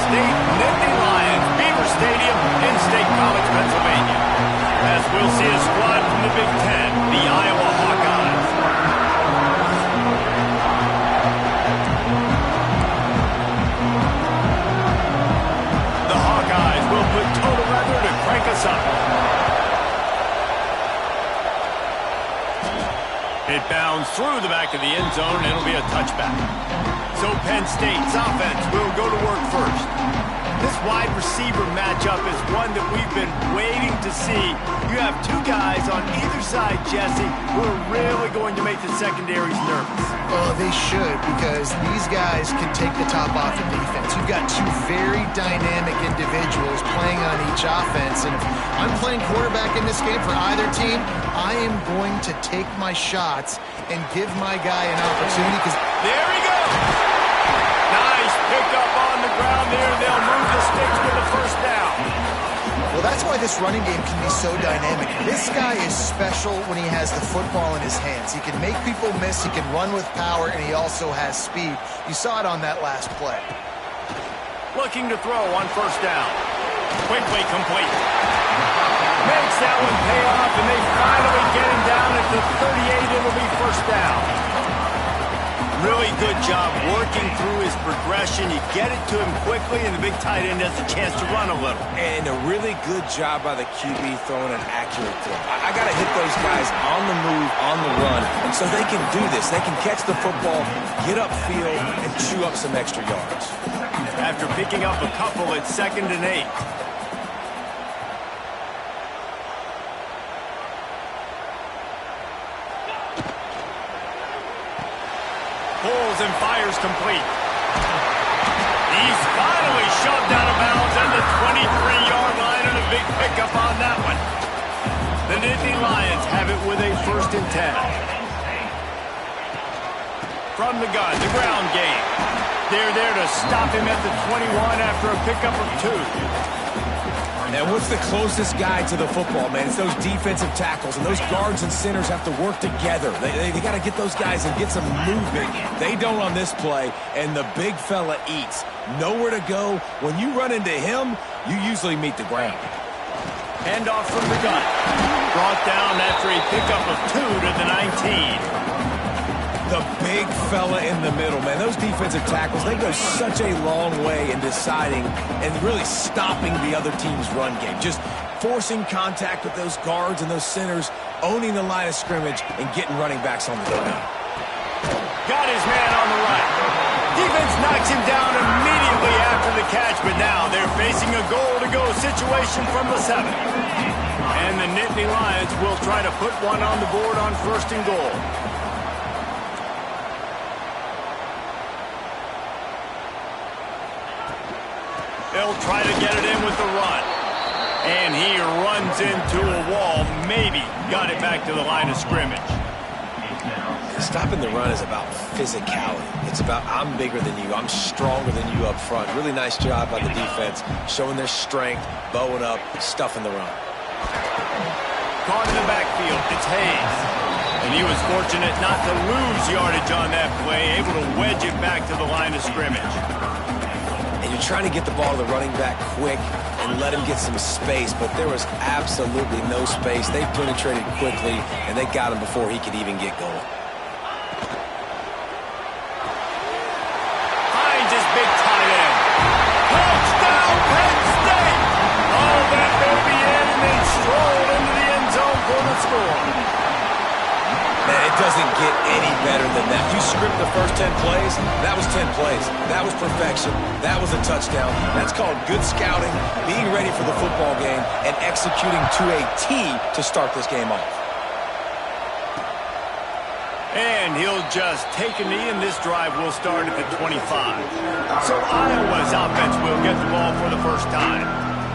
State Nittany Lions, Beaver Stadium in State College, Pennsylvania. As we'll see a squad from the Big Ten, the Iowa Hawkeyes. The Hawkeyes will put total weather to crank us up. It bounds through the back of the end zone, and it'll be a touchback. So Penn State's offense will go to work first. This wide receiver matchup is one that we've been waiting to see. You have two guys on either side, Jesse, who are really going to make the secondaries nervous. Well, they should, because these guys can take the top off the defense. You've got two very dynamic individuals playing on each offense, and if I'm playing quarterback in this game for either team, I am going to take my shots and give my guy an opportunity. Because there he goes! Nice pickup on the ground there. They'll move the sticks with the first down. Well, that's why this running game can be so dynamic. This guy is special when he has the football in his hands. He can make people miss, he can run with power, and he also has speed. You saw it on that last play. Looking to throw on first down. Quickly complete. Makes that one pay off, and they finally get him down at the 38. It'll be first down. Really good job working through his progression. You get it to him quickly, and the big tight end has a chance to run a little. And a really good job by the QB throwing an accurate throw. I got to hit those guys on the move, on the run, so they can do this. They can catch the football, get upfield, and chew up some extra yards. After picking up a couple, it's 2nd and 8. Pulls and fires complete. He's finally shoved out of bounds on the 23-yard line, and a big pickup on that one. The Nittany Lions have it with a 1st and 10. From the gun, the ground game. They're there to stop him at the 21 after a pickup of 2. And what's the closest guy to the football, man? It's those defensive tackles, and those guards and centers have to work together. They got to get those guys and get some movement. They don't on this play, and the big fella eats. Nowhere to go. When you run into him, you usually meet the ground. Handoff from the gun. Brought down after a pickup of 2 to the 19. The big fella in the middle, man. Those defensive tackles, they go such a long way in deciding and really stopping the other team's run game. Just forcing contact with those guards and those centers, owning the line of scrimmage, and getting running backs on the ground. Got his man on the right. Defense knocks him down immediately after the catch, but now they're facing a goal-to-go situation from the 7. And the Nittany Lions will try to put one on the board on 1st and goal. They'll try to get it in with the run. And he runs into a wall. Maybe got it back to the line of scrimmage. Stopping the run is about physicality. It's about I'm bigger than you. I'm stronger than you up front. Really nice job by the defense, showing their strength, bowing up, stuffing the run. Caught in the backfield. It's Hayes. And he was fortunate not to lose yardage on that play, able to wedge it back to the line of scrimmage. And you're trying to get the ball to the running back quick and let him get some space, but there was absolutely no space. They penetrated quickly, and they got him before he could even get going. Finds his big tight end. Touchdown, Penn State! Oh, that baby in, and then strolled into the end zone for the score. Man, it doesn't get any better than that. You script the first 10 plays, that was 10 plays. That was perfection. That was a touchdown. That's called good scouting, being ready for the football game, and executing to a T to start this game off. And he'll just take a knee, and this drive will start at the 25. So Iowa's offense will get the ball for the first time.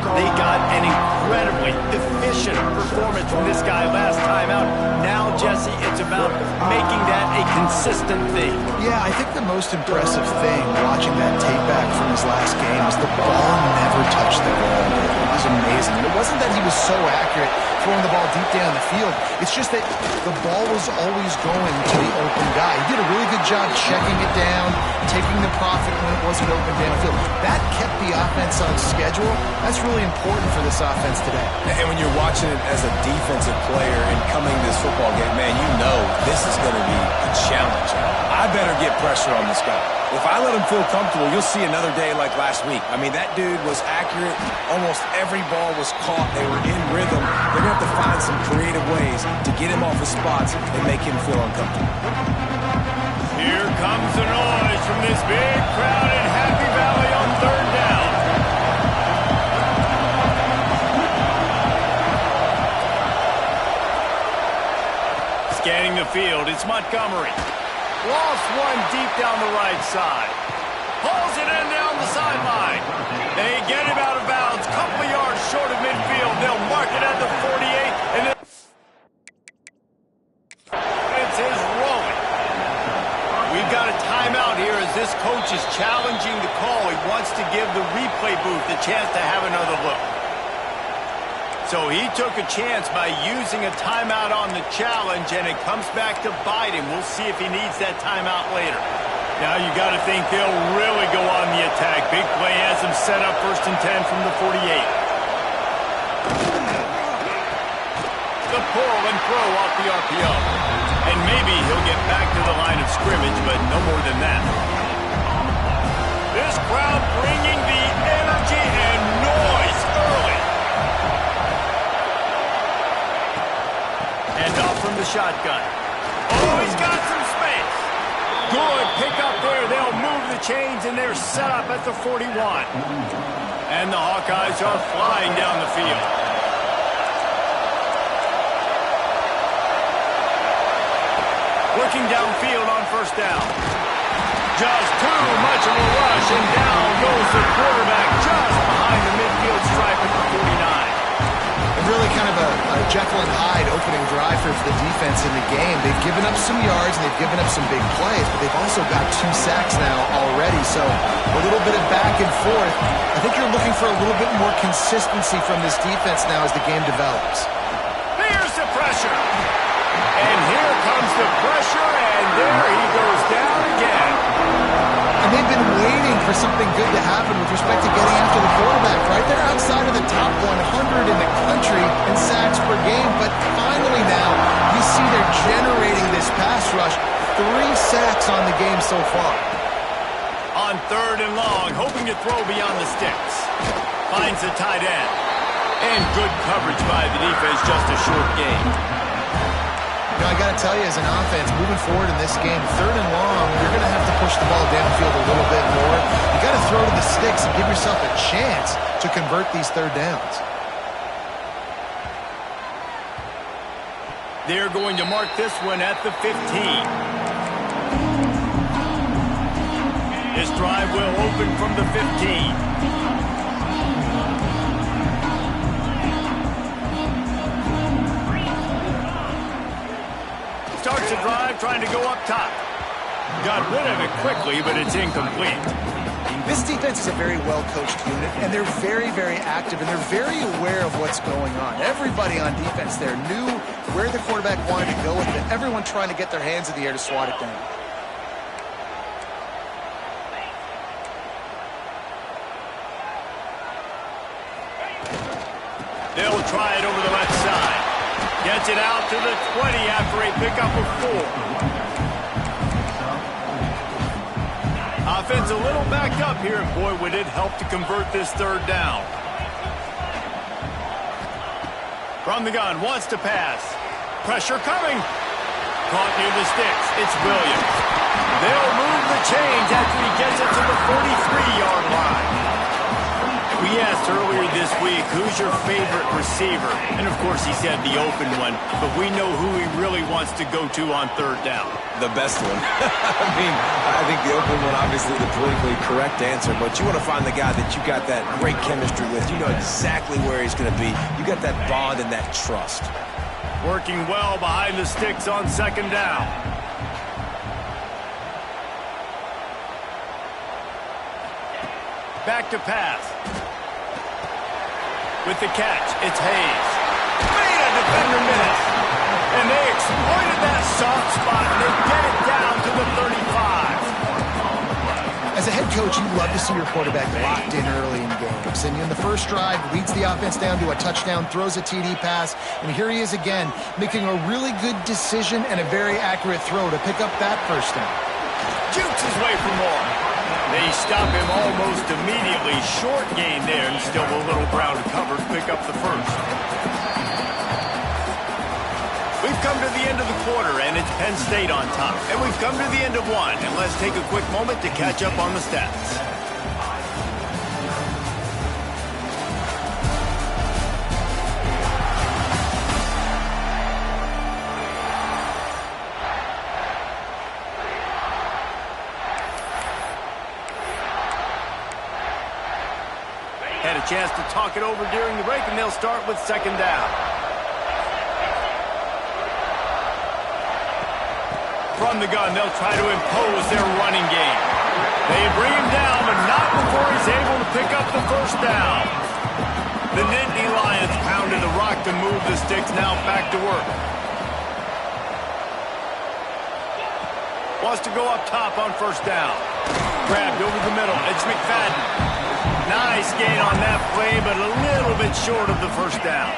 They got an incredibly efficient performance from this guy last time out. Now, Jesse, it's about making that a consistent thing. Yeah, I think the most impressive thing watching that tape back from his last game is the ball never touched the ground. It was amazing. And it wasn't that he was so accurate throwing the ball deep down the field. It's just that the ball was always going to the open guy. He did a really good job checking it down, taking the profit when it wasn't open downfield. That kept the offense on schedule. That's really important for this offense today. And when you're watching it as a defensive player and coming to this football game, man, you know this is going to be a challenge. I better get pressure on this guy. If I let him feel comfortable, you'll see another day like last week. I mean, that dude was accurate. Almost every ball was caught. They were in rhythm. They're going to have to find some creative ways to get him off his spots and make him feel uncomfortable. Here comes the noise from this big crowd in Happy Valley on third down. Scanning the field, it's Montgomery. Lost one deep down the right side. Pulls it in down the sideline. They get him out of bounds. Couple of yards short of midfield. They'll mark it at the 48. And then it's his rolling. We've got a timeout here as this coach is challenging the call. He wants to give the replay booth a chance to have another look. So he took a chance by using a timeout on the challenge, and it comes back to bite him. We'll see if he needs that timeout later. Now you got to think they'll really go on the attack. Big play has him set up 1st and 10 from the 48. The pull and throw off the RPO. And maybe he'll get back to the line of scrimmage, but no more than that. This crowd bringing the energy and noise early. And off from the shotgun. Oh, he's got some space. Good pickup there. They'll move the chains, and they're set up at the 41. And the Hawkeyes are flying down the field. Looking downfield on 1st down. Just too much of a rush, and down goes the quarterback just behind the midfield stripe at the 49. Really kind of a Jekyll and Hyde opening drive for the defense in the game. They've given up some yards and they've given up some big plays, but they've also got 2 sacks now already, so a little bit of back and forth. I think you're looking for a little bit more consistency from this defense now as the game develops. Here's the pressure. And here comes the pressure, and there he goes down again. And they've been waiting for something good to happen with respect to getting after the quarterback, right? They're outside of the top 100 in the country in sacks per game, but finally now you see they're generating this pass rush. 3 sacks on the game so far. On 3rd and long, hoping to throw beyond the sticks. Finds the tight end. And good coverage by the defense, just a short game. You know, I got to tell you, as an offense, moving forward in this game, 3rd and long, you're going to have to push the ball downfield a little bit more. You got to throw to the sticks and give yourself a chance to convert these 3rd downs. They're going to mark this one at the 15. This drive will open from the 15. Starts the drive, trying to go up top. Got rid of it quickly, but it's incomplete. This defense is a very well-coached unit, and they're very, very active, and they're very aware of what's going on. Everybody on defense there knew where the quarterback wanted to go with it. Everyone trying to get their hands in the air to swat it down. They'll try it over the left side. Gets it out to the 20 after a pickup of 4. Offense a little backed up here, and boy, would it help to convert this 3rd down. From the gun, wants to pass. Pressure coming. Caught near the sticks. It's Williams. They'll move the chains after he gets it to the 43-yard line. We asked earlier this week, who's your favorite receiver? And, of course, he said the open one, but we know who he really wants to go to on 3rd down. The best one. I mean, I think the open one, obviously the politically correct answer, but you want to find the guy that you got that great chemistry with. You know exactly where he's going to be. You got that bond and that trust. Working well behind the sticks on 2nd down. back to pass. With the catch, it's Hayes. Made a defender miss. And they exploited that soft spot, and they get it down to the 35. As a head coach, you love to see your quarterback locked in early in games. And in the first drive, leads the offense down to a touchdown, throws a TD pass, and here he is again, making a really good decision and a very accurate throw to pick up that first down. Jukes his way for more. They stop him almost immediately. Short gain there, and still a little ground to cover to pick up the first. We've come to the end of the quarter, and it's Penn State on top. And we've come to the end of one, and let's take a quick moment to catch up on the stats. Had a chance to talk it over during the break, and they'll start with second down. From the gun, they'll try to impose their running game. They bring him down, but not before he's able to pick up the first down. The Nittany Lions pounded the rock to move the sticks, now back to work. Wants to go up top on first down. Grabbed over the middle. It's McFadden. Nice gain on that play, but a little bit short of the first down.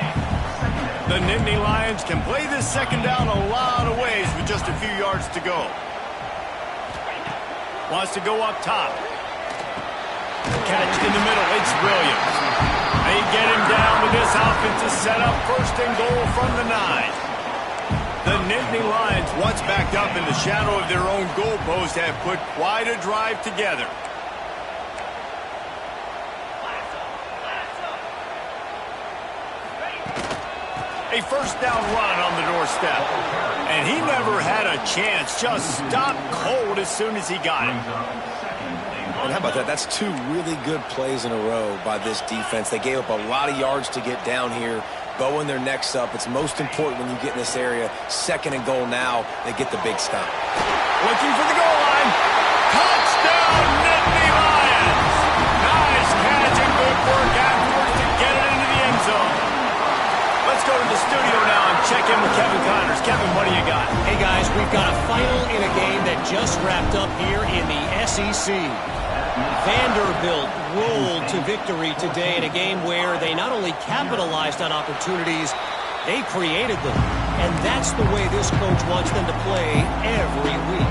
The Nittany Lions can play this second down a lot of ways with just a few yards to go. Wants to go up top. Catch in the middle. It's Williams. They get him down with this offensive setup. First and goal from the 9. The Nittany Lions, once backed up in the shadow of their own goalpost, have put quite a drive together. A first down run on the doorstep. And he never had a chance. Just stopped cold as soon as he got it. And how about that? That's two really good plays in a row by this defense. They gave up a lot of yards to get down here, bowing their necks up. It's most important when you get in this area. Second and goal now, they get the big stop. Looking for the goal line. Touchdown, Nittany Lions. Nice catch and good work afterwards to get it into the end zone. Let's go to the studio now and check in with Kevin Connors. Kevin, what do you got? Hey, guys, we've got a final in a game that just wrapped up here in the SEC. Vanderbilt rolled to victory today in a game where they not only capitalized on opportunities, they created them. And that's the way this coach wants them to play every week.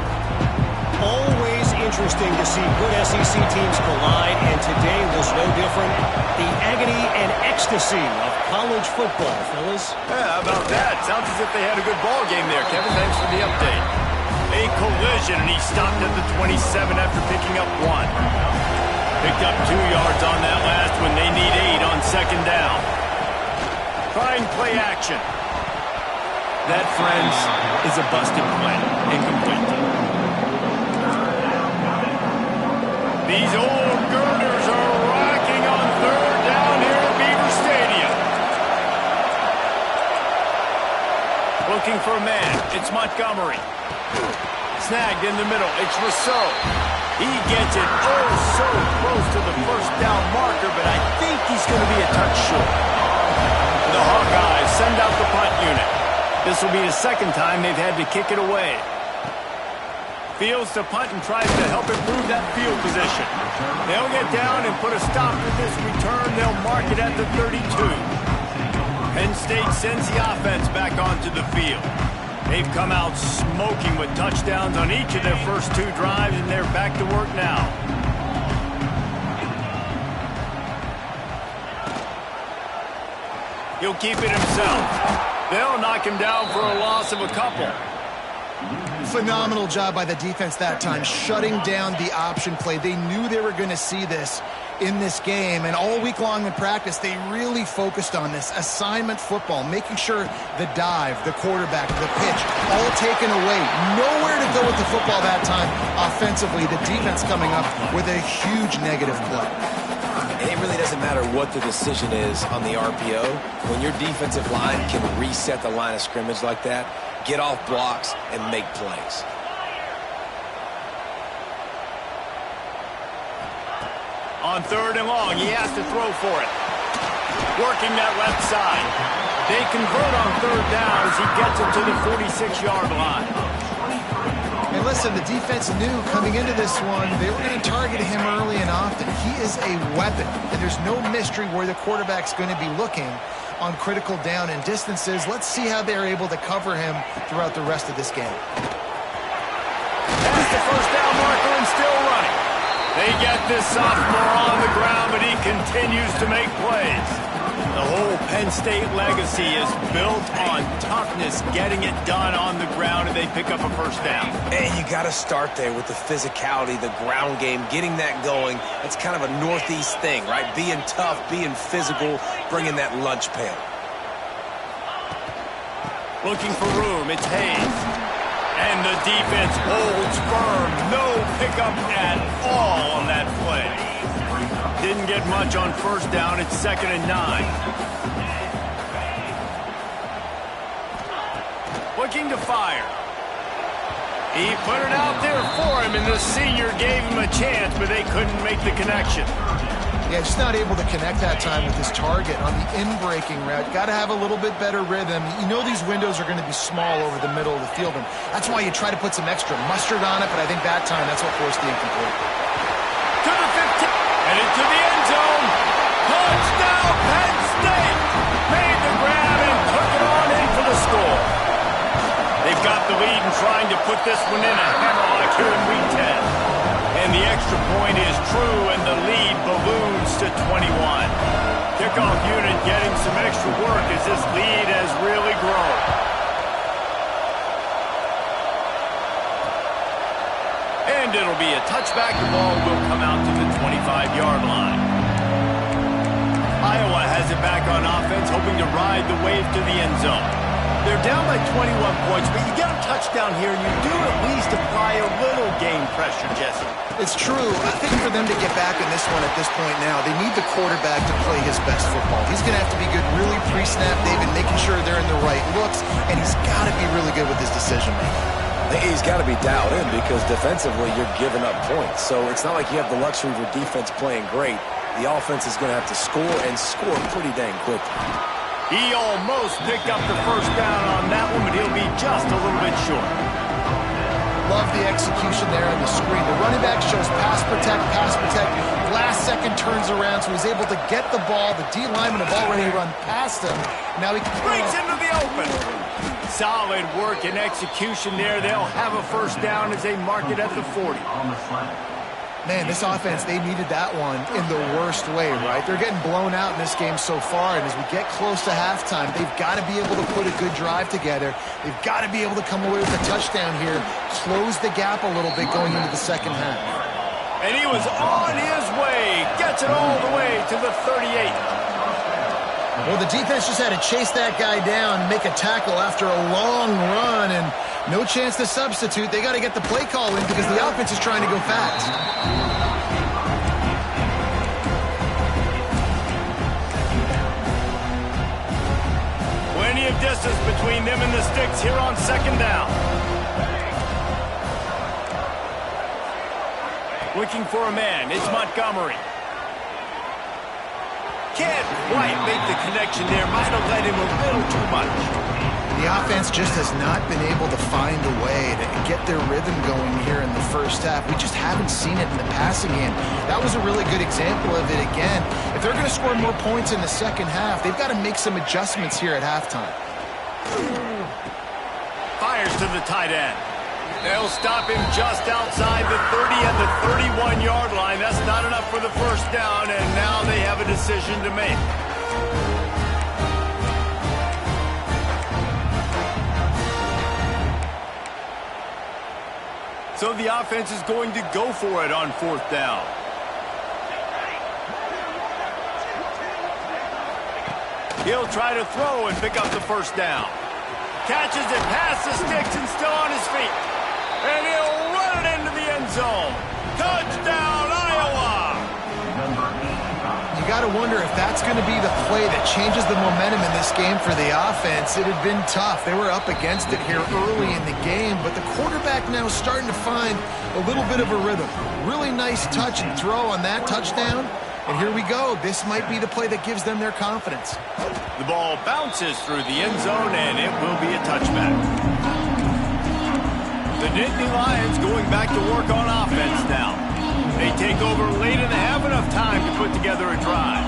Always interesting to see good SEC teams collide, and today was no different. The agony and ecstasy of college football, fellas. Yeah, how about that? Sounds as if they had a good ball game there. Kevin, thanks for the update. A collision, and he stopped at the 27 after picking up 1. Picked up 2 yards on that last one. They need 8 on second down. Trying play action. That, friends, is a busted play. Incomplete. These old girders are rocking on third down here at Beaver Stadium. Looking for a man. It's Montgomery. Snagged in the middle. It's Rousseau. He gets it oh so close to the first down marker, but I think he's going to be a touch short. The Hawkeyes send out the punt unit. This will be the second time they've had to kick it away. Fields to punt and tries to help improve that field position. They'll get down and put a stop to this return. They'll mark it at the 32. Penn State sends the offense back onto the field. They've come out smoking with touchdowns on each of their first 2 drives, and they're back to work now. He'll keep it himself. They'll knock him down for a loss of a couple. Phenomenal job by the defense that time, shutting down the option play. They knew they were going to see this in this game, and all week long in practice, they really focused on this assignment football, making sure the dive, the quarterback, the pitch, all taken away. Nowhere to go with the football that time offensively. The defense coming up with a huge negative play. And it really doesn't matter what the decision is on the RPO. When your defensive line can reset the line of scrimmage like that, get off blocks, and make plays. On 3rd and long, he has to throw for it. Working that left side. They convert on 3rd down as he gets it to the 46-yard line. And listen, the defense knew coming into this one, they were going to target him early and often. He is a weapon, and there's no mystery where the quarterback's going to be looking on critical down and distances. Let's see how they're able to cover him throughout the rest of this game. That's the first down marker and still running. They get this sophomore on the ground, but he continues to make plays. The whole Penn State legacy is built on toughness, getting it done on the ground, and they pick up a first down. And you got to start there with the physicality, the ground game, getting that going. That's kind of a Northeast thing, right? Being tough, being physical, bringing that lunch pail. Looking for room, it's Hayes. And the defense holds firm. No pickup at all on that play. Didn't get much on first down. It's 2nd and 9. Looking to fire. He put it out there for him, and the senior gave him a chance, but they couldn't make the connection. Yeah, just not able to connect that time with his target on the in-breaking route. Got to have a little bit better rhythm. You know these windows are going to be small over the middle of the field, and that's why you try to put some extra mustard on it, but I think that time that's what forced the incomplete. To the 15, and into the end zone. Touchdown, Penn State! Made the grab and took it on in for the score. They've got the lead and trying to put this one in a hammerlock here in Week 10. And the extra point is true, and the lead balloons to 21. Kickoff unit getting some extra work as this lead has really grown. And it'll be a touchback. The ball will come out to the 25-yard line. Iowa has it back on offense, hoping to ride the wave to the end zone. They're down by 21 points, but you get a touchdown here, and you do at least apply a little game pressure, Jesse. It's true. I think for them to get back in this one at this point now, they need the quarterback to play his best football. He's going to have to be good really pre-snap, David, making sure they're in the right looks, and he's got to be really good with his decision-making. He's got to be dialed in because defensively you're giving up points. So it's not like you have the luxury of your defense playing great. The offense is going to have to score and score pretty dang quickly. He almost picked up the first down on that one, but he'll be just a little bit short. Love the execution there on the screen. The running back shows pass protect. Last second turns around, so he's able to get the ball. The D linemen have already run past him. Now he breaks into the open. Solid work and execution there. They'll have a first down as they mark it at the 40. Man, this offense, they needed that one in the worst way, right? They're getting blown out in this game so far, and as we get close to halftime, they've got to be able to put a good drive together. They've got to be able to come away with a touchdown here, close the gap a little bit going into the second half. And he was on his way, gets it all the way to the 38. Well, the defense just had to chase that guy down, make a tackle after a long run, and no chance to substitute. They got to get the play call in because the offense is trying to go fast. Plenty of distance between them and the sticks here on second down. Looking for a man. It's Montgomery. Can't quite make the connection there. Might have led him a little too much. The offense just has not been able to find a way to get their rhythm going here in the first half. We just haven't seen it in the passing game. That was a really good example of it again. If they're going to score more points in the second half, they've got to make some adjustments here at halftime. Fires to the tight end. They'll stop him just outside the 30 and the 31-yard line. That's not enough for the first down, and now they have a decision to make. So the offense is going to go for it on fourth down. He'll try to throw and pick up the first down. Catches it past the sticks and still on his feet. And he'll run it into the end zone. Touchdown, Iowa! You got to wonder if that's going to be the play that changes the momentum in this game for the offense. It had been tough. They were up against it here early in the game, but the quarterback now is starting to find a little bit of a rhythm. Really nice touch and throw on that touchdown. And here we go. This might be the play that gives them their confidence. The ball bounces through the end zone, and it will be a touchback. The Nittany Lions going back to work on offense now. They take over late in the half, enough time to put together a drive.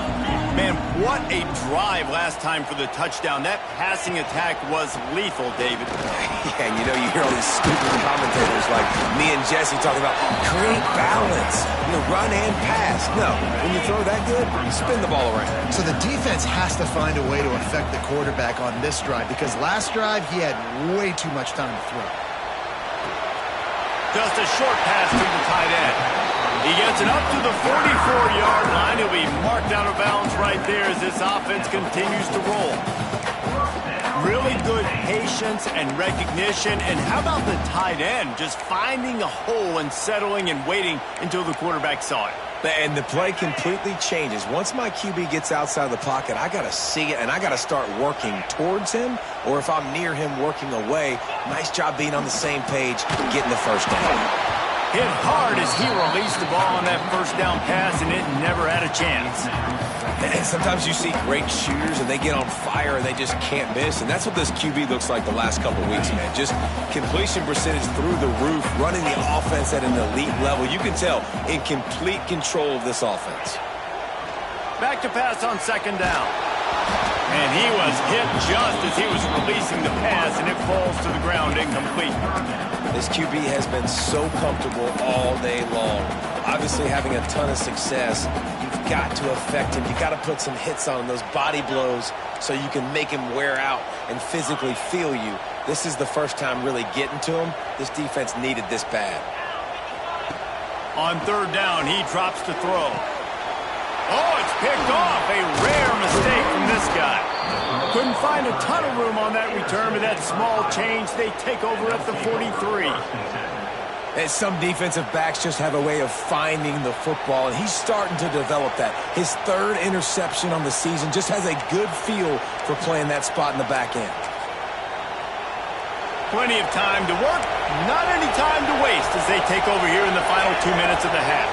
Man, what a drive last time for the touchdown. That passing attack was lethal, David. Yeah, you know, you hear all these stupid commentators like me and Jesse talking about create balance, run and pass. No, when you throw that good, spin the ball around. So the defense has to find a way to affect the quarterback on this drive because last drive he had way too much time to throw. Just a short pass to the tight end. He gets it up to the 44-yard line. He'll be marked out of bounds right there as this offense continues to roll. Really good patience and recognition. And how about the tight end just finding a hole and settling and waiting until the quarterback saw it? And the play completely changes. Once my QB gets outside of the pocket, I got to see it, and I got to start working towards him, or if I'm near him working away, nice job being on the same page, getting the first down. Hit hard as he released the ball on that first down pass, and it never had a chance. And sometimes you see great shooters, and they get on fire, and they just can't miss. And that's what this QB looks like the last couple of weeks, man. Just completion percentage through the roof, running the offense at an elite level. You can tell in complete control of this offense. Back to pass on second down. And he was hit just as he was releasing the pass, and it falls to the ground incomplete. This QB has been so comfortable all day long. Obviously having a ton of success. You've got to affect him. You've got to put some hits on him, those body blows, so you can make him wear out and physically feel you. This is the first time really getting to him. This defense needed this bad. On third down, he drops to throw. Oh, it's picked off. A rare mistake from this guy. Couldn't find a ton of room on that return, but that small change, they take over at the 43. And some defensive backs just have a way of finding the football, and he's starting to develop that. His third interception on the season just has a good feel for playing that spot in the back end. Plenty of time to work, not any time to waste as they take over here in the final 2 minutes of the half.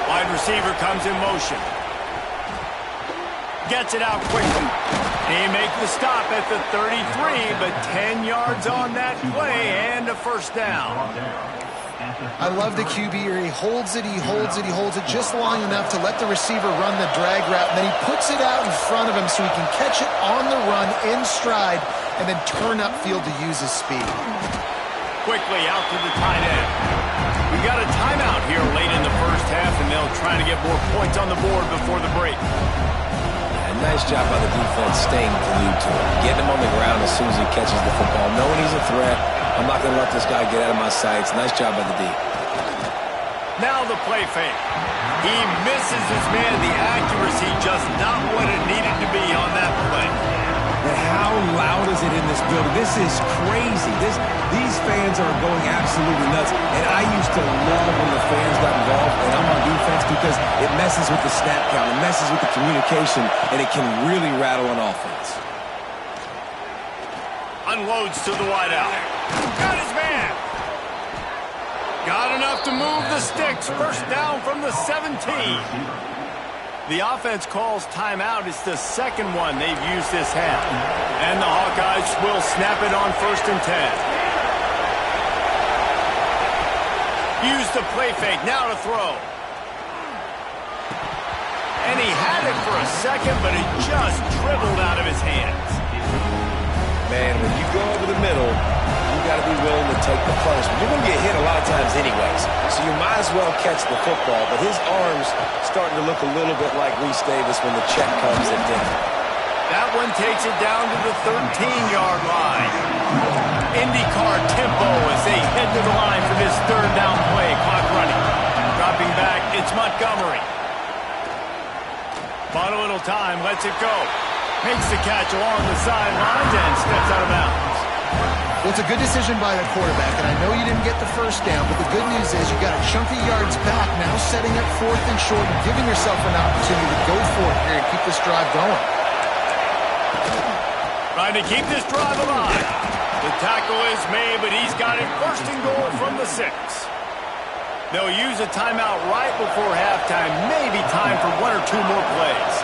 Wide receiver comes in motion. Gets it out quickly. He makes the stop at the 33, but 10 yards on that play and a first down. I love the QB here. He holds it, he holds it, he holds it just long enough to let the receiver run the drag route, and then he puts it out in front of him so he can catch it on the run in stride and then turn upfield to use his speed. Quickly out to the tight end. We got a timeout here late in the first half, and they'll try to get more points on the board before the break. Nice job by the defense staying glued to him. Getting him on the ground as soon as he catches the football. Knowing he's a threat, I'm not going to let this guy get out of my sights. Nice job by the D. Now the play fake. He misses his man. The accuracy just not what it needed to be on that play. And how loud is it in this building? This is crazy. These fans are going absolutely nuts. And I used to love when the fans got involved, and I'm on defense because it messes with the snap count, it messes with the communication, and it can really rattle an offense. Unloads to the wideout. Got his man. Got enough to move the sticks. First down from the 17. The offense calls timeout. It's the second one they've used this half. And the Hawkeyes will snap it on 1st and 10. Use the play fake. Now to throw. And he had it for a second, but it just dribbled out of his hands. Man, when you go over the middle, you got to be willing to take the punishment. You're going to get hit a lot of times anyways, so you might as well catch the football. But his arms starting to look a little bit like Reese Davis when the check comes at dinner. That one takes it down to the 13-yard line. IndyCar tempo as they head to the line for this third down play. Clock running. Dropping back, it's Montgomery. Bought a little time, lets it go. Makes the catch along the sidelines and steps out of bounds. Well, it's a good decision by the quarterback, and I know you didn't get the first down, but the good news is you got a chunk of yards back, now setting up 4th and short and giving yourself an opportunity to go for it here and keep this drive going. Trying to keep this drive alive. The tackle is made, but he's got it 1st and goal from the 6. They'll use a timeout right before halftime, maybe time for 1 or 2 more plays.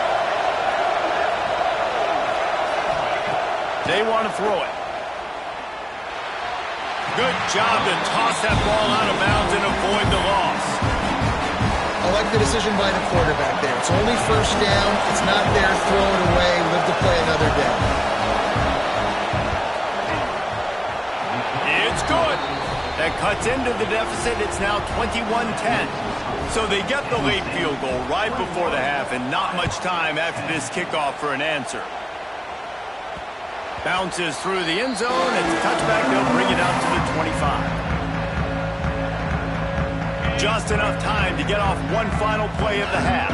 They want to throw it. Good job to toss that ball out of bounds and avoid the loss. I like the decision by the quarterback there. It's only 1st down. It's not there. Throw it away. Live to play another day. It's good. That cuts into the deficit. It's now 21-10. So they get the late field goal right before the half and not much time after this kickoff for an answer. Bounces through the end zone. It's a touchback. They'll bring it out to the 25. Just enough time to get off one final play of the half.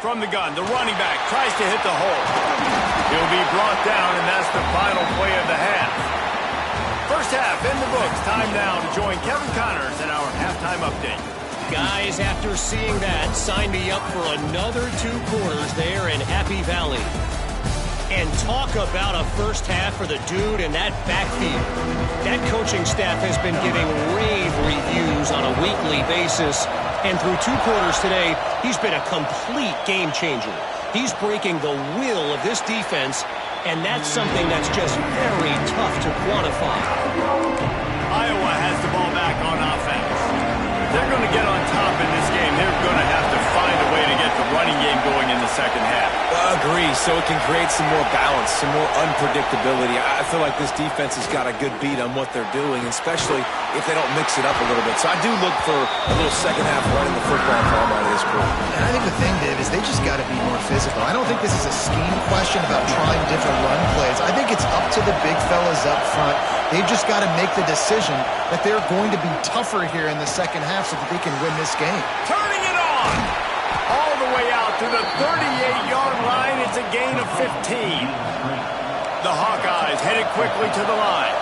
From the gun, the running back tries to hit the hole. He'll be brought down, and that's the final play of the half. First half in the books. Time now to join Kevin Connors in our halftime update. Guys, after seeing that, sign me up for another 2 quarters there in Happy Valley. And talk about a first half for the dude in that backfield. That coaching staff has been giving rave reviews on a weekly basis. And through 2 quarters today, he's been a complete game changer. He's breaking the will of this defense, and that's something that's just very tough to quantify. Iowa has the ball back on offense. If they're going to get on top in this game, they're going to have to find a way to get the running game going in the second half. Agree, so it can create some more balance, some more unpredictability. I feel like this defense has got a good beat on what they're doing, especially if they don't mix it up a little bit. So I do look for a little second half running the football from out of this group. And I think the thing, Dave, is they just got to be more physical. I don't think this is a scheme question about trying different run plays. I think it's up to the big fellas up front. They've just got to make the decision that they're going to be tougher here in the second half so that they can win this game. Turning it on! All the way out to the 38-yard line. It's a gain of 15. The Hawkeyes headed quickly to the line.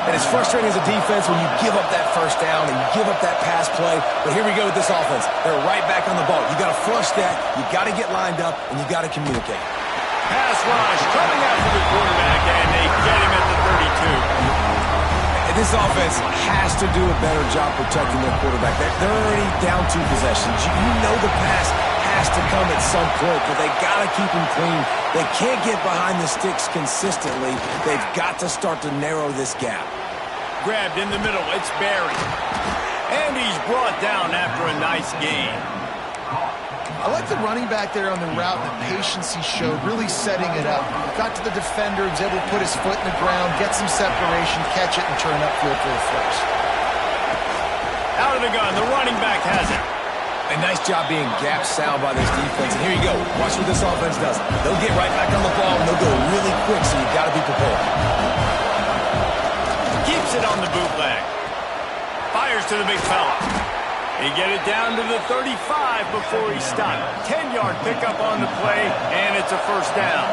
And it's frustrating as a defense when you give up that first down and you give up that pass play. But here we go with this offense. They're right back on the ball. You got to flush that. You got to get lined up, and you got to communicate. Pass rush coming after the quarterback, and they get him at the 32. And this offense has to do a better job protecting their quarterback. They're already down 2 possessions. You know the pass has to come at some point, but they got to keep him clean. They can't get behind the sticks consistently. They've got to start to narrow this gap. Grabbed in the middle. It's Barry. And he's brought down after a nice gain. I like the running back there on the route and the patience he showed, really setting it up. Got to the defender, was able to put his foot in the ground, get some separation, catch it, and turn upfield for the first. Out of the gun, the running back has it. A nice job being gap sound by this defense. And here you go. Watch what this offense does. They'll get right back on the ball, and they'll go really quick, so you got to be prepared. Keeps it on the bootleg. Fires to the big fella. He get it down to the 35 before he stopped. 10-yard pickup on the play, and it's a first down.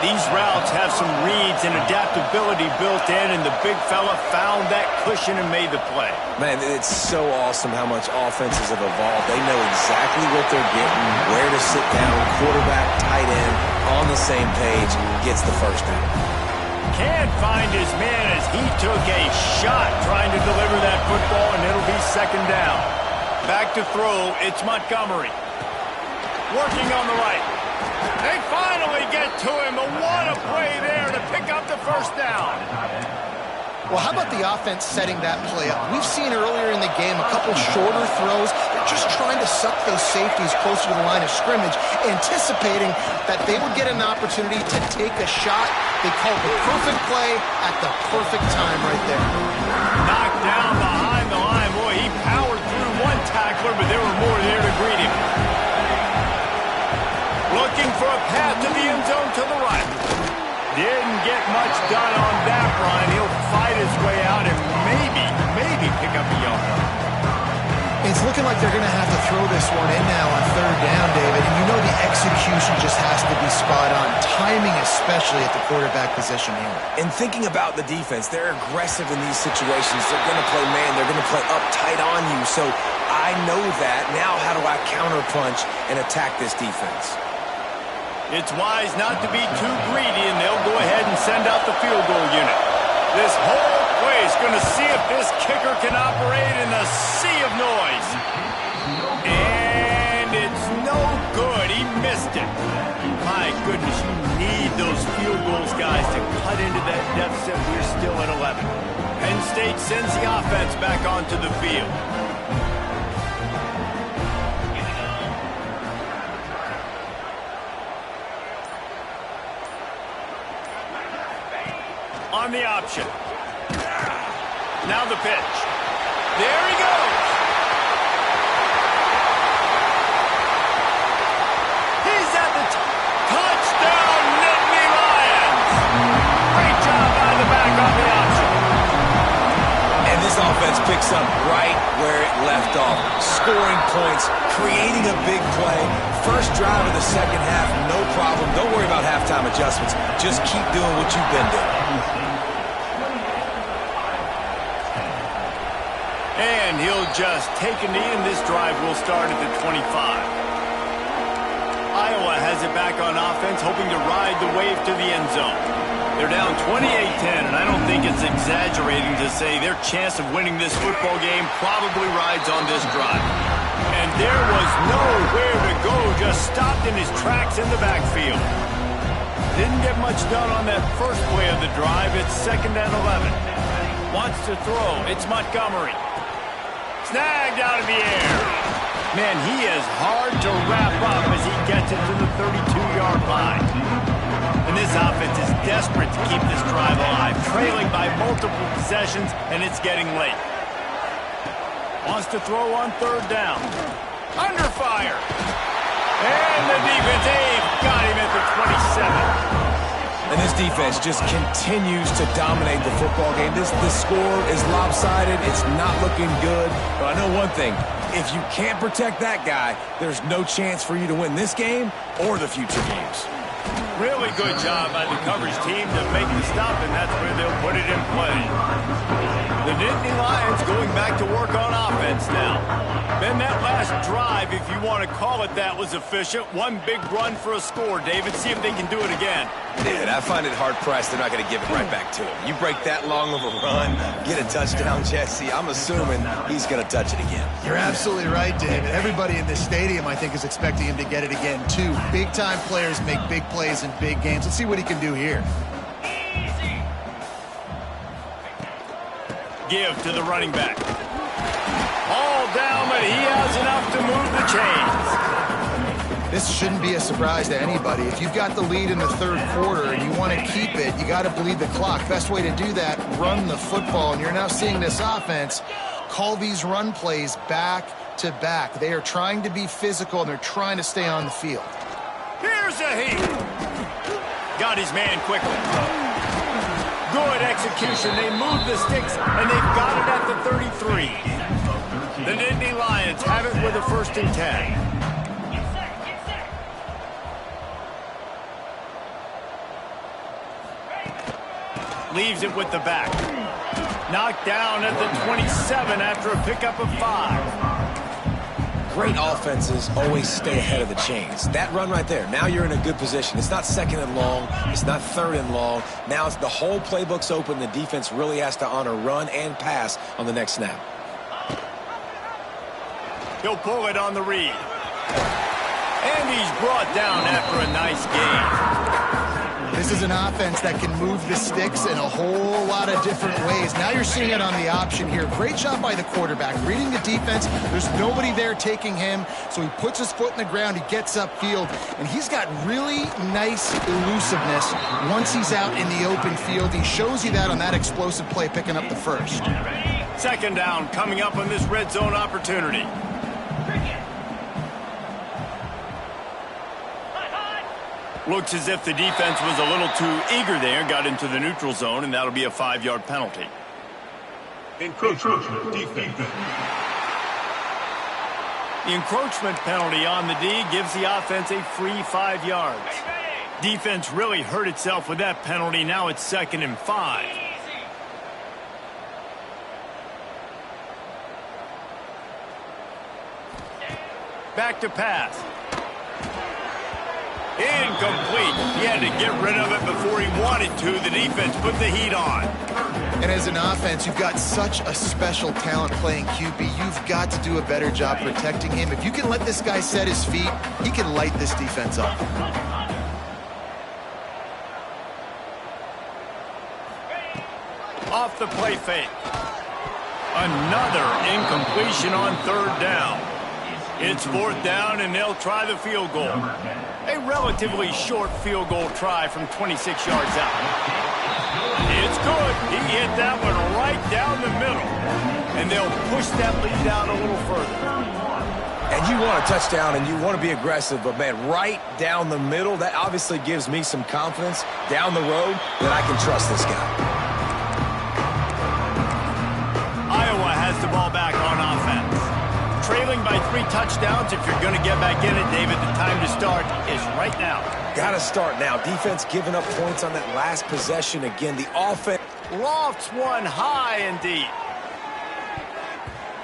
These routes have some reads and adaptability built in, and the big fella found that cushion and made the play. Man, it's so awesome how much offenses have evolved. They know exactly what they're getting, where to sit down, quarterback, tight end, on the same page, gets the first down. Can't find his man as he took a shot trying to deliver that football, and it'll be second down. Back to throw, it's Montgomery. Working on the right. They finally get to him, but what a play there to pick up the first down. Well, how about the offense setting that play up? We've seen earlier in the game a couple shorter throws. They're just trying to suck those safeties closer to the line of scrimmage, anticipating that they would get an opportunity to take a shot. They called the perfect play at the perfect time right there. Knocked down behind the line. Boy, he powered through one tackler, but there were more there to greet him. Looking for a path to the end zone to the right. Didn't get much done on that run. He'll fight his way out and maybe pick up a yard. It's looking like they're going to have to throw this one in now on third down, David. And you know the execution just has to be spot on. Timing especially at the quarterback position here. And thinking about the defense, they're aggressive in these situations. They're going to play man. They're going to play up tight on you. So I know that. Now how do I counterpunch and attack this defense? It's wise not to be too greedy, and they'll go ahead and send out the field goal unit. This whole place going to see if this kicker can operate in a sea of noise. And it's no good. He missed it. My goodness, you need those field goals, guys, to cut into that deficit. We're still at 11. Penn State sends the offense back onto the field. On the option. Now the pitch. There he goes. He's at the touchdown, Nittany Lions. Great job by the back on the option. And this offense picks up right where it left off. Scoring points, creating a big play. First drive of the second half, no problem. Don't worry about halftime adjustments. Just keep doing what you've been doing. And he'll just take a knee, and this drive will start at the 25. Iowa has it back on offense, hoping to ride the wave to the end zone. They're down 28-10, and I don't think it's exaggerating to say their chance of winning this football game probably rides on this drive. And there was nowhere to go, just stopped in his tracks in the backfield. Didn't get much done on that first play of the drive. It's 2nd and 11. Wants to throw. It's Montgomery. Snagged out of the air. Man, he is hard to wrap up as he gets it to the 32-yard line. And this offense is desperate to keep this drive alive, trailing by multiple possessions, and it's getting late. Wants to throw on third down. Under fire. And the defense, got him at the 27. And this defense just continues to dominate the football game. This score is lopsided. It's not looking good. But I know one thing. If you can't protect that guy, there's no chance for you to win this game or the future games. Really good job by the coverage team to make the stop, and that's where they'll put it in play. The Nittany Lions going back to work on offense now. Ben, that last drive, if you want to call it that, was efficient. One big run for a score, David. See if they can do it again. Dude, I find it hard-pressed they're not going to give it right back to him. You break that long of a run, get a touchdown, Jesse, I'm assuming he's going to touch it again. You're absolutely right, David. Everybody in this stadium, I think, is expecting him to get it again, too. Big-time players make big plays in big games. Let's see what he can do here. Give to the running back. All down, but he has enough to move the chains. This shouldn't be a surprise to anybody. If you've got the lead in the third quarter and you want to keep it, you got to bleed the clock. Best way to do that, run the football. And you're now seeing this offense call these run plays back to back. They are trying to be physical, and they're trying to stay on the field. Here's a heat. Got his man quickly. Good execution. They move the sticks, and they've got it at the 33. The Nittany Lions have it with a 1st and 10. Leaves it with the back. Knocked down at the 27 after a pickup of 5. Great offenses always stay ahead of the chains. That run right there, now you're in a good position. It's not 2nd and long. It's not 3rd and long. Now it's the whole playbook's open. The defense really has to honor run and pass on the next snap. He'll pull it on the read. And he's brought down after a nice gain. This is an offense that can move the sticks in a whole lot of different ways. Now you're seeing it on the option here. Great job by the quarterback. Reading the defense, there's nobody there taking him, so he puts his foot in the ground, he gets upfield, and he's got really nice elusiveness once he's out in the open field. He shows you that on that explosive play, picking up the 1st. 2nd down coming up on this red zone opportunity. Looks as if the defense was a little too eager there, got into the neutral zone, and that'll be a 5-yard penalty. Encroachment defense. The encroachment penalty on the D gives the offense a free 5 yards. Defense really hurt itself with that penalty. Now it's 2nd and 5. Back to pass. Incomplete. He had to get rid of it before he wanted to. The defense put the heat on. And as an offense, you've got such a special talent playing QB. You've got to do a better job protecting him. If you can let this guy set his feet, he can light this defense up. Off the play fake. Another incompletion on 3rd down. It's 4th down, and they'll try the field goal. A relatively short field goal try from 26 yards out. It's good. He hit that one right down the middle. And they'll push that lead out a little further. And you want a touchdown, and you want to be aggressive, but, man, right down the middle, that obviously gives me some confidence down the road that I can trust this guy. Iowa has the ball back on offense. Trailing by 3 touchdowns. If you're going to get back in it, David, the time to start is right now. Got to start now. Defense giving up points on that last possession. Again, the offense Lofts one high and deep.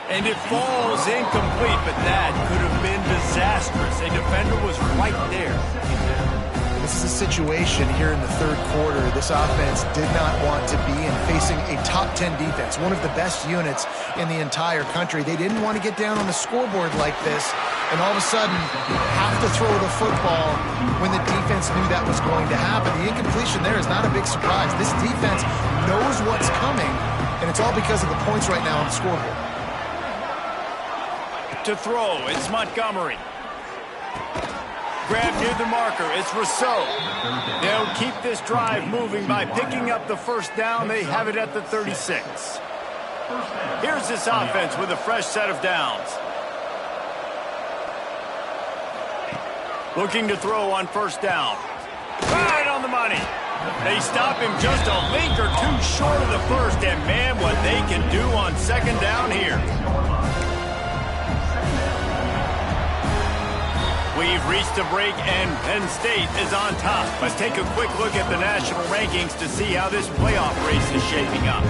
And it falls incomplete, but that could have been disastrous. A defender was right there. This is a situation here in the 3rd quarter this offense did not want to be in, facing a top 10 defense, one of the best units in the entire country. They didn't want to get down on the scoreboard like this, and all of a sudden have to throw the football when the defense knew that was going to happen. The incompletion there is not a big surprise. This defense knows what's coming, and it's all because of the points right now on the scoreboard. To throw, it's Montgomery. Grab near the marker, it's Rousseau. They'll keep this drive moving by picking up the 1st down. They have it at the 36. Here's this offense with a fresh set of downs. Looking to throw on 1st down. Right on the money. They stop him just a link or 2 short of the 1st, and man, what they can do on 2nd down here. We've reached a break, and Penn State is on top. Let's take a quick look at the national rankings to see how this playoff race is shaping up.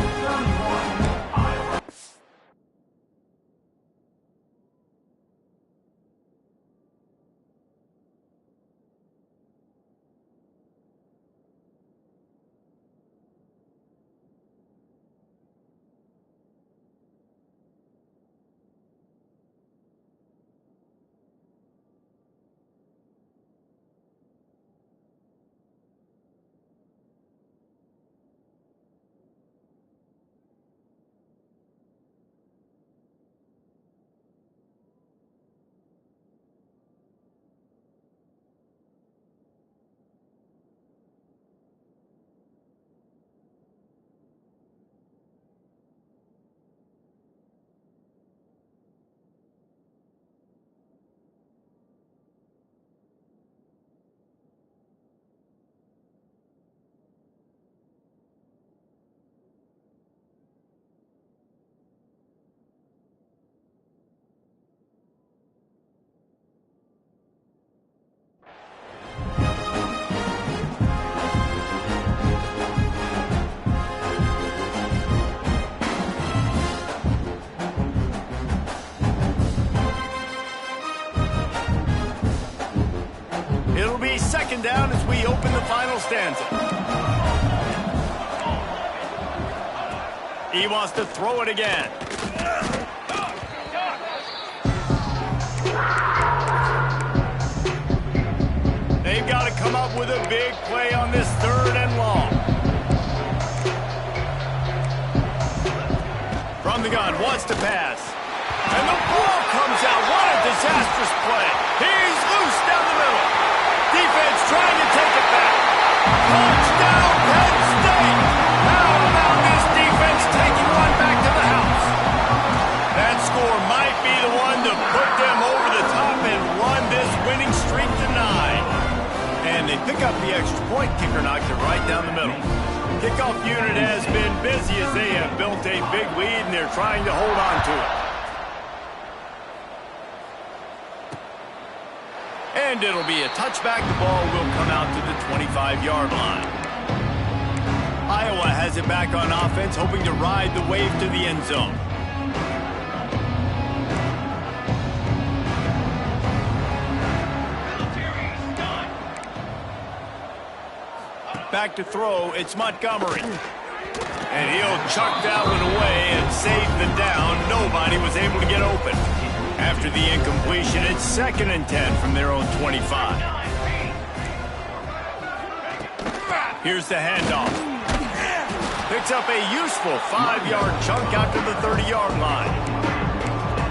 It'll be 2nd down as we open the final stanza. He wants to throw it again. They've got to come up with a big play on this 3rd and long. From the gun, wants to pass. And the ball comes out. What a disastrous play. He's loose down the middle. Defense trying to take it back. Touchdown, Penn State. How about this defense taking one back to the house? That score might be the one to put them over the top and run this winning streak to 9. And they pick up the extra point. Kicker knocked it right down the middle. Kickoff unit has been busy as they have built a big lead, and they're trying to hold on to it. And it'll be a touchback. The ball will come out to the 25-yard line. Iowa has it back on offense, hoping to ride the wave to the end zone. Back to throw, it's Montgomery. And he'll chuck that one away and save the down. Nobody was able to get open. After the incompletion, it's 2nd and 10 from their own 25. Here's the handoff. Picks up a useful 5-yard chunk out to the 30-yard line.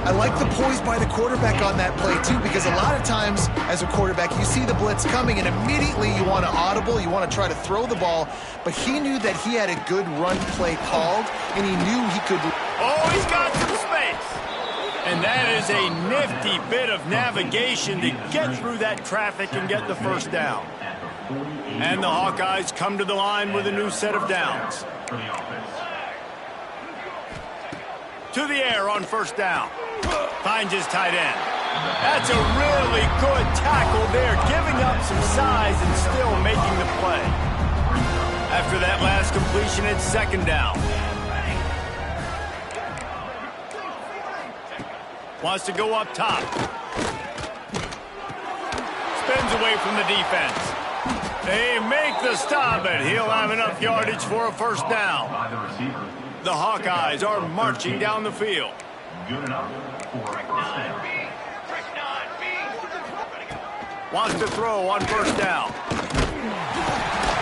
I like the poise by the quarterback on that play, too, because a lot of times as a quarterback, you see the blitz coming, and immediately you want to audible, you want to try to throw the ball, but he knew that he had a good run play called, and he knew he could... Oh, he's got some space! And that is a nifty bit of navigation to get through that traffic and get the first down. And the Hawkeyes come to the line with a new set of downs. To the air on first down. Finds his tight end. That's a really good tackle there, giving up some size and still making the play. After that last completion, it's 2nd down. Wants to go up top. Spins away from the defense. They make the stop, and he'll have enough yardage for a first down. The Hawkeyes are marching down the field. Good enough for wants to throw on first down.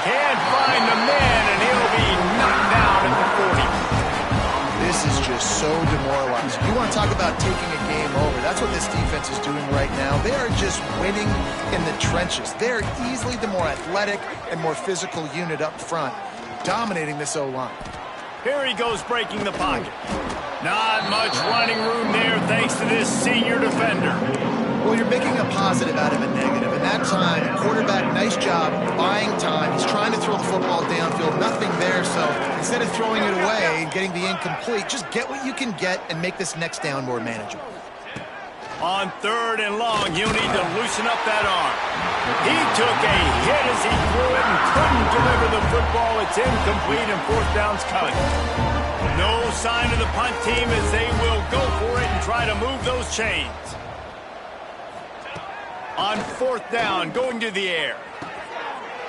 Can't find the man, and he'll be knocked down at the 40. This is just so demoralizing. You want to talk about taking a game over. That's what this defense is doing right now. They are just winning in the trenches. They're easily the more athletic and more physical unit up front, dominating this O-line. Here he goes breaking the pocket. Not much running room there thanks to this senior defender. Well, you're making a positive out of a negative. And that time, quarterback, nice job buying time. He's trying to throw the football downfield. Nothing there, so instead of throwing it away and getting the incomplete, just get what you can get and make this next down more manageable. On 3rd and long, he'll need to loosen up that arm. He took a hit as he threw it and couldn't deliver the football. It's incomplete and 4th down's coming. No sign of the punt team as they will go for it and try to move those chains. On 4th down, going to the air.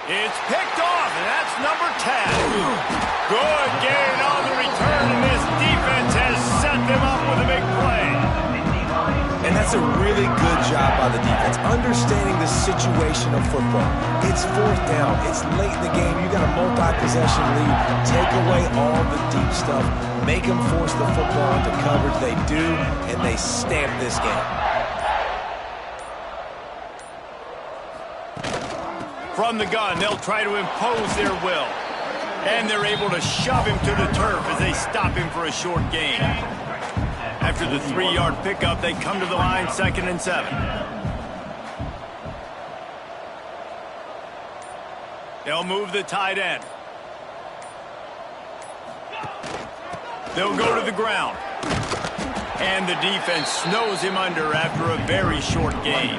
It's picked off, and that's number 10. Good gain on the return, and this defense has set them up with a big play. And that's a really good job by the defense, understanding the situation of football. It's 4th down. It's late in the game. You got a multi-possession lead. Take away all the deep stuff. Make them force the football into coverage. They do, and they stamp this game. From the gun, they'll try to impose their will. And they're able to shove him to the turf as they stop him for a short gain. After the 3-yard pickup, they come to the line, 2nd and 7. They'll move the tight end. They'll go to the ground. And the defense snows him under after a very short gain.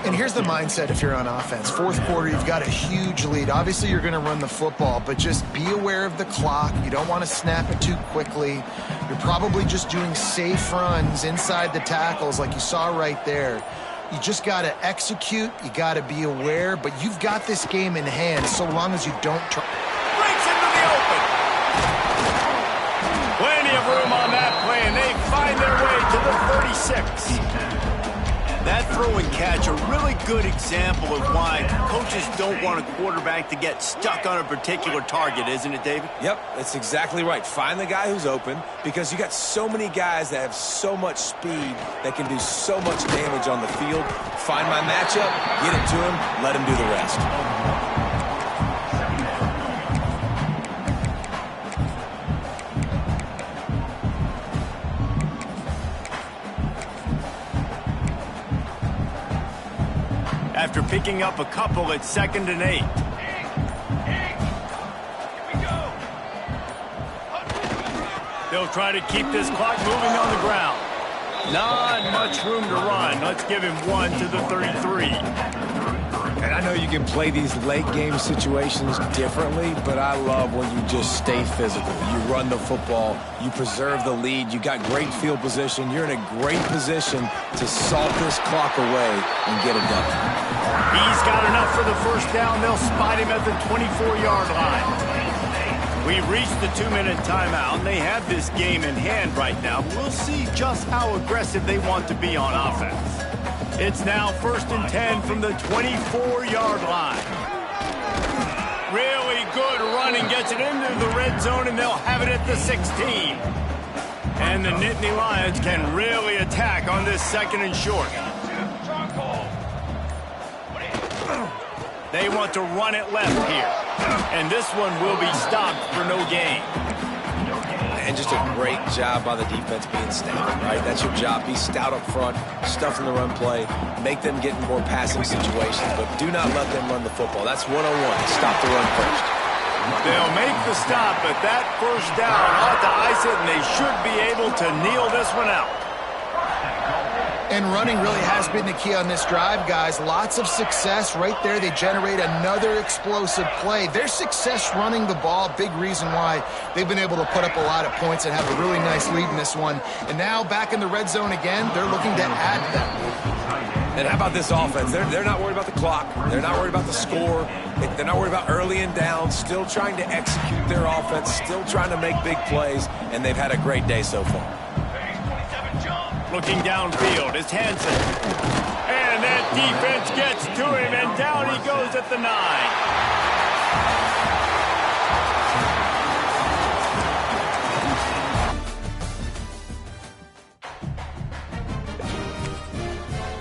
And here's the mindset if you're on offense. 4th quarter, you've got a huge lead. Obviously, you're going to run the football, but just be aware of the clock. You don't want to snap it too quickly. You're probably just doing safe runs inside the tackles like you saw right there. You just got to execute. You got to be aware, but you've got this game in hand so long as you don't try. Breaks into the open. Plenty of room on that play, and they find their way to the 36. That throw and catch, a really good example of why coaches don't want a quarterback to get stuck on a particular target, isn't it, David? Yep, that's exactly right. Find the guy who's open, because you got so many guys that have so much speed that can do so much damage on the field. Find my matchup, get it to him, let him do the rest. After picking up a couple, it's 2nd and 8. They'll try to keep this clock moving on the ground. Not much room to run. Let's give him 1 to the 33. And I know you can play these late game situations differently, but I love when you just stay physical. You run the football, you preserve the lead, you got great field position, you're in a great position to salt this clock away and get it done. He's got enough for the first down. They'll spot him at the 24-yard line. We've reached the 2-minute timeout, and they have this game in hand right now. We'll see just how aggressive they want to be on offense. It's now 1st and 10 from the 24-yard line. Really good running, gets it into the red zone, and they'll have it at the 16. And the Nittany Lions can really attack on this 2nd and short. They want to run it left here. And this one will be stopped for no gain. And just a great job by the defense being stout, right? That's your job. Be stout up front, stuff in the run play, make them get in more passing situations, but do not let them run the football. That's 101. Stop the run first. They'll make the stop, but that first down ought to ice it, and they should be able to kneel this one out. And running really has been the key on this drive, guys. Lots of success right there. They generate another explosive play. Their success running the ball, big reason why they've been able to put up a lot of points and have a really nice lead in this one. And now back in the red zone again, they're looking to add to that lead. And how about this offense? They're not worried about the clock. They're not worried about the score. They're not worried about early and down. Still trying to execute their offense. Still trying to make big plays. And they've had a great day so far. Looking downfield is Hansen. And that defense gets to him, and down he goes at the 9.